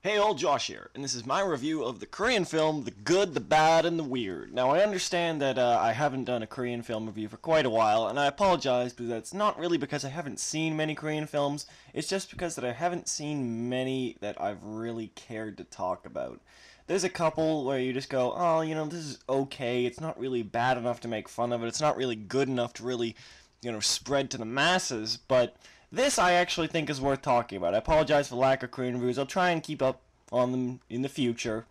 Hey, old Josh here, and this is my review of the Korean film The Good, the Bad, and the Weird. Now, I understand that I haven't done a Korean film review for quite a while, and I apologize, but that's not really because I haven't seen many Korean films, it's just because that I haven't seen many that I've really cared to talk about. There's a couple where you just go, oh, this is okay, it's not really bad enough to make fun of it, it's not really good enough to really, spread to the masses, but this I actually think is worth talking about. I apologize for lack of Korean reviews. I'll try and keep up on them in the future.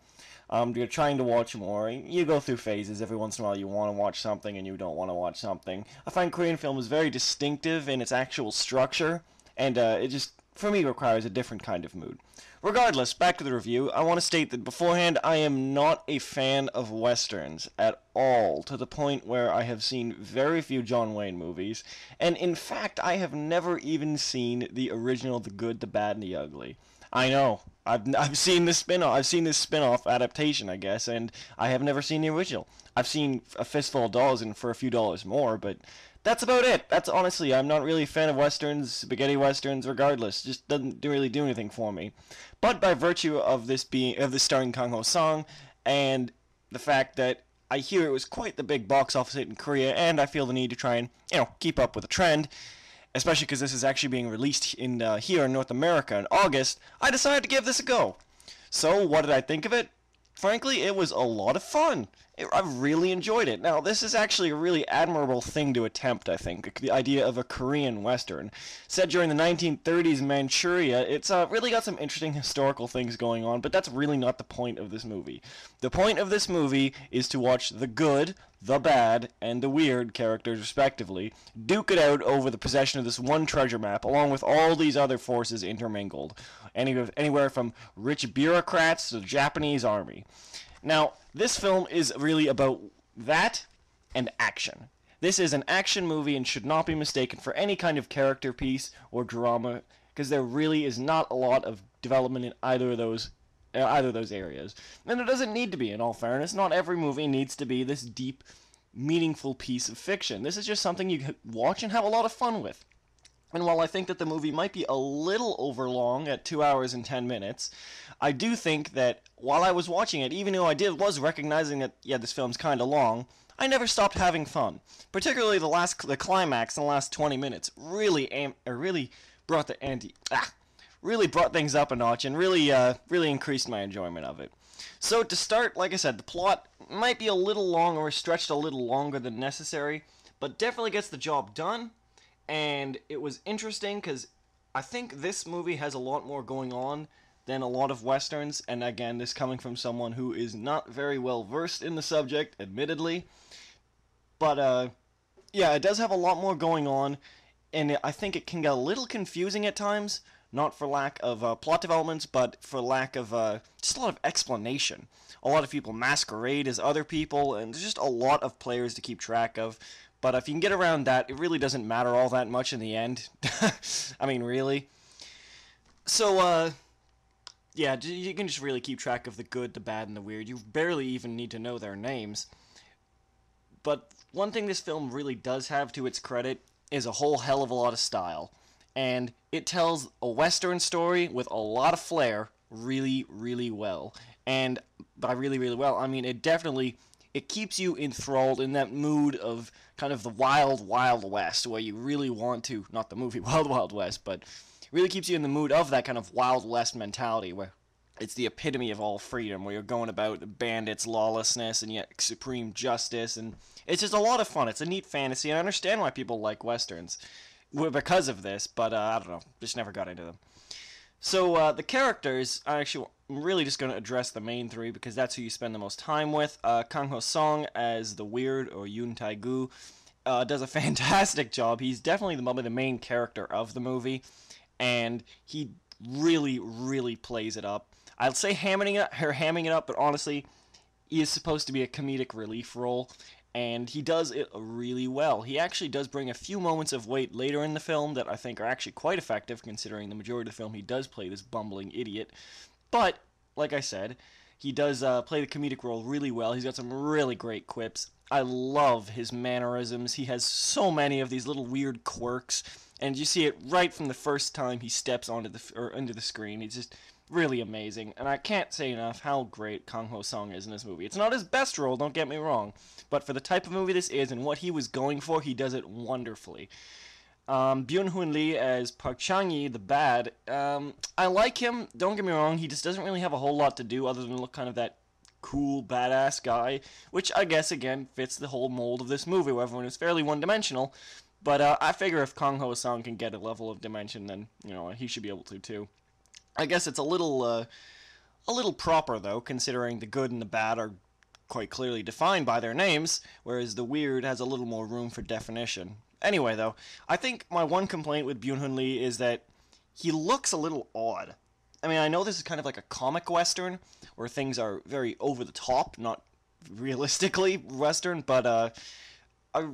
You're trying to watch more. You go through phases. Every once in a while you want to watch something and you don't want to watch something. I find Korean film is very distinctive in its actual structure, and it just, for me, requires a different kind of mood. Regardless, back to the review, I want to state that beforehand, I am not a fan of westerns at all, to the point where I have seen very few John Wayne movies, and in fact, I have never even seen the original The Good, the Bad, and the Ugly. I know, I've seen this spin-off adaptation, I guess, and I have never seen the original. I've seen A Fistful of Dollars and For a Few Dollars More, but that's about it. That's honestly, I'm not really a fan of westerns, spaghetti westerns, regardless. Just doesn't really do anything for me. But by virtue of this starring Kang-ho song, and the fact that I hear it was quite the big box office hit in Korea, and I feel the need to try and, keep up with the trend, especially because this is actually being released in here in North America in August, I decided to give this a go. So, what did I think of it? Frankly, it was a lot of fun. I really enjoyed it. Now, this is actually a really admirable thing to attempt, I think, the idea of a Korean Western. Set during the 1930s Manchuria, it's really got some interesting historical things going on, but that's really not the point of this movie. The point of this movie is to watch the good, the bad, and the weird characters, respectively, duke it out over the possession of this one treasure map, along with all these other forces intermingled. Anywhere from rich bureaucrats to the Japanese army. Now, this film is really about that and action. This is an action movie and should not be mistaken for any kind of character piece or drama, because there really is not a lot of development in either of those areas. And it doesn't need to be, in all fairness. Not every movie needs to be this deep, meaningful piece of fiction. This is just something you can watch and have a lot of fun with. And while I think that the movie might be a little overlong at 2 hours and 10 minutes, I do think that while I was watching it, even though I was recognizing that, yeah, this film's kind of long, I never stopped having fun. Particularly the climax in the last 20 minutes really brought really brought things up a notch and really increased my enjoyment of it. So to start, like I said, the plot might be a little long or stretched a little longer than necessary, but definitely gets the job done. And it was interesting because I think this movie has a lot more going on than a lot of westerns, and again, this coming from someone who is not very well versed in the subject, admittedly. But yeah, it does have a lot more going on, and I think it can get a little confusing at times, not for lack of plot developments, but for lack of just a lot of explanation. A lot of people masquerade as other people, and there's just a lot of players to keep track of. But if you can get around that, it really doesn't matter all that much in the end. I mean, really. So, yeah, you can just really keep track of the good, the bad, and the weird. You barely even need to know their names. But one thing this film really does have to its credit is a whole hell of a lot of style. And it tells a Western story with a lot of flair really, really well. And by really, really well, I mean it keeps you enthralled in that mood of kind of the wild, wild west, where you really want to, not the movie Wild Wild West, but really keeps you in the mood of that kind of Wild West mentality, where it's the epitome of all freedom, where you're going about bandits, lawlessness, and yet supreme justice, and it's just a lot of fun. It's a neat fantasy, and I understand why people like westerns because of this, but I don't know, just never got into them. So, the characters, I'm really just going to address the main three, because that's who you spend the most time with. Kang-ho Song as the Weird, or Yoon Tae-gu, does a fantastic job. He's definitely the main character of the movie, and he really, really plays it up. I'd say hamming it up, but honestly, he is supposed to be a comedic relief role, and he does it really well. He actually does bring a few moments of weight later in the film that I think are actually quite effective, considering the majority of the film he does play this bumbling idiot. But, like I said, he does play the comedic role really well. He's got some really great quips. I love his mannerisms. He has so many of these little weird quirks, and you see it right from the first time he steps into the screen. really amazing, and I can't say enough how great Kang-ho Song is in this movie. It's not his best role, don't get me wrong, but for the type of movie this is and what he was going for, he does it wonderfully. Byun-hun Lee as Park Chang-yi, the bad. I like him, don't get me wrong, he just doesn't really have a whole lot to do other than look kind of that cool, badass guy, which I guess, again, fits the whole mold of this movie, where everyone is fairly one-dimensional, but I figure if Kang-ho Song can get a level of dimension, then, he should be able to, too. I guess it's a little proper, though, considering the good and the bad are quite clearly defined by their names, whereas the weird has a little more room for definition. Anyway, though, I think my one complaint with Byun-hun Lee is that he looks a little odd. I mean, I know this is kind of like a comic western, where things are very over the top, not realistically western, but I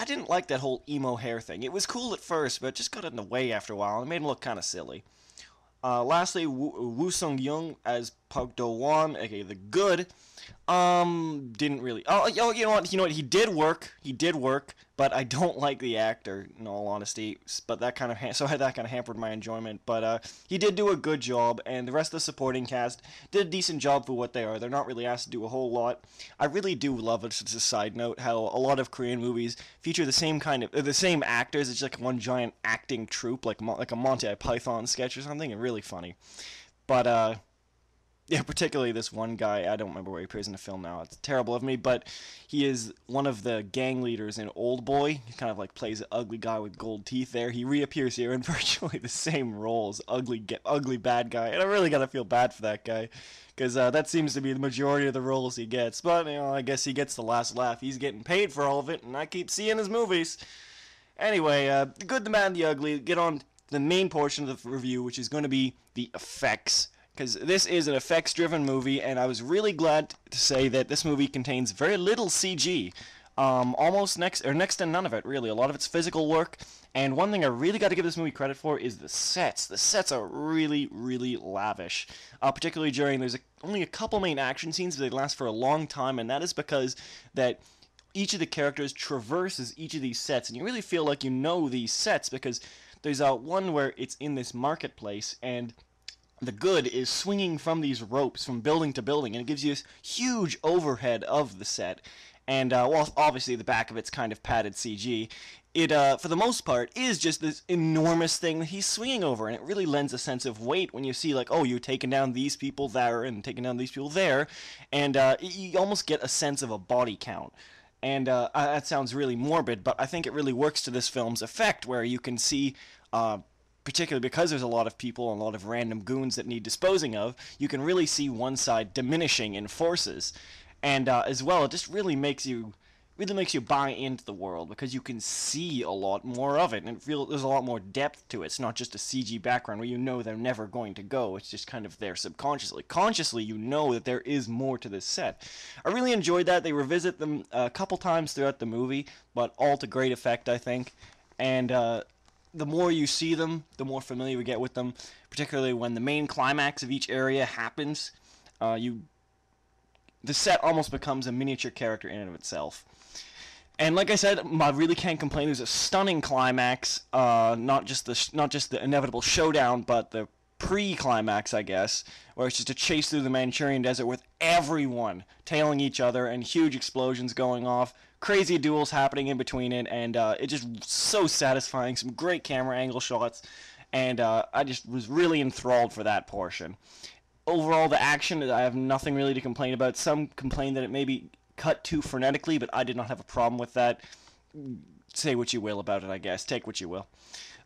didn't like that whole emo hair thing. It was cool at first, but it just got in the way after a while, and it made him look kind of silly. Lastly, Woo Sung-young as Park Do-won, aka the Good, didn't really. Oh, you know what? He did work. But I don't like the actor, in all honesty. But that kind of hampered my enjoyment. But he did do a good job, and the rest of the supporting cast did a decent job for what they are. They're not really asked to do a whole lot. I really do love it. Just a side note, how a lot of Korean movies feature the same actors. It's like one giant acting troupe, like a Monty Python sketch or something, and really funny. But yeah, particularly this one guy, I don't remember where he appears in the film now, it's terrible of me, but he is one of the gang leaders in Old Boy. He kind of like plays an ugly guy with gold teeth there. He reappears here in virtually the same roles, ugly bad guy, and I really gotta feel bad for that guy, because that seems to be the majority of the roles he gets, but, I guess he gets the last laugh. He's getting paid for all of it, and I keep seeing his movies. Anyway, the good, the bad, and the ugly, get on the main portion of the review, which is going to be the effects. Because this is an effects-driven movie, and I was really glad to say that this movie contains very little CG. Almost next to none of it, really. A lot of it's physical work, and one thing I really got to give this movie credit for is the sets. The sets are really, really lavish. Particularly there's only a couple main action scenes, but they last for a long time, and that is because that each of the characters traverses each of these sets, and you really feel like you know these sets, because there's one where it's in this marketplace, and the Good is swinging from these ropes from building to building, and it gives you this huge overhead of the set. And, well, obviously the back of it's kind of padded CG. It, for the most part, is just this enormous thing that he's swinging over, and it really lends a sense of weight when you see, like, oh, you're taking down these people there, and taking down these people there, and you almost get a sense of a body count. And that sounds really morbid, but I think it really works to this film's effect, where you can see particularly because there's a lot of people and a lot of random goons that need disposing of, you can really see one side diminishing in forces. And as well, it just really makes you buy into the world, because you can see a lot more of it, and there's a lot more depth to it. It's not just a CG background where you know they're never going to go. It's just kind of there subconsciously. Consciously, you know that there is more to this set. I really enjoyed that. They revisit them a couple times throughout the movie, but all to great effect, I think. And the more you see them, the more familiar we get with them, particularly when the main climax of each area happens. The set almost becomes a miniature character in and of itself. And like I said, I really can't complain. There's a stunning climax, not just the inevitable showdown, but the pre-climax, I guess, where it's just a chase through the Manchurian desert with everyone tailing each other and huge explosions going off, crazy duels happening in between it, and it just so satisfying. Some great camera angle shots, and I just was really enthralled for that portion. Overall, the action, I have nothing really to complain about. Some complain that it may be cut too frenetically, but I did not have a problem with that. Say what you will about it, I guess. Take what you will.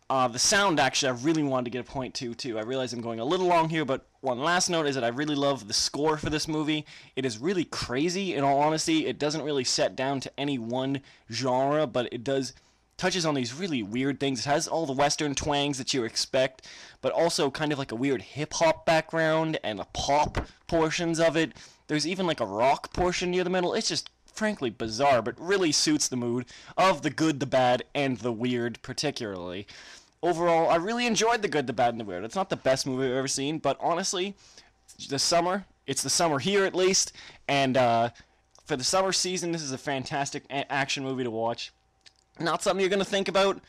The sound, actually, I really wanted to get a point to, too. I realize I'm going a little long here, but one last note is that I really love the score for this movie. It is really crazy, in all honesty. It doesn't really set down to any one genre, but it touches on these really weird things. It has all the Western twangs that you expect, but also kind of like a weird hip-hop background and a pop portions of it. There's even like a rock portion near the middle. It's just frankly bizarre, but really suits the mood of the good, the bad, and the weird particularly. Overall, I really enjoyed the good, the bad, and the weird. It's not the best movie I've ever seen, but honestly, it's the summer here at least, and for the summer season, this is a fantastic action movie to watch. Not something you're going to think about,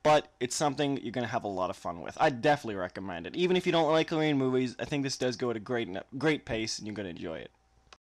but it's something you're going to have a lot of fun with. I definitely recommend it. Even if you don't like Korean movies, I think this does go at a great pace and you're going to enjoy it.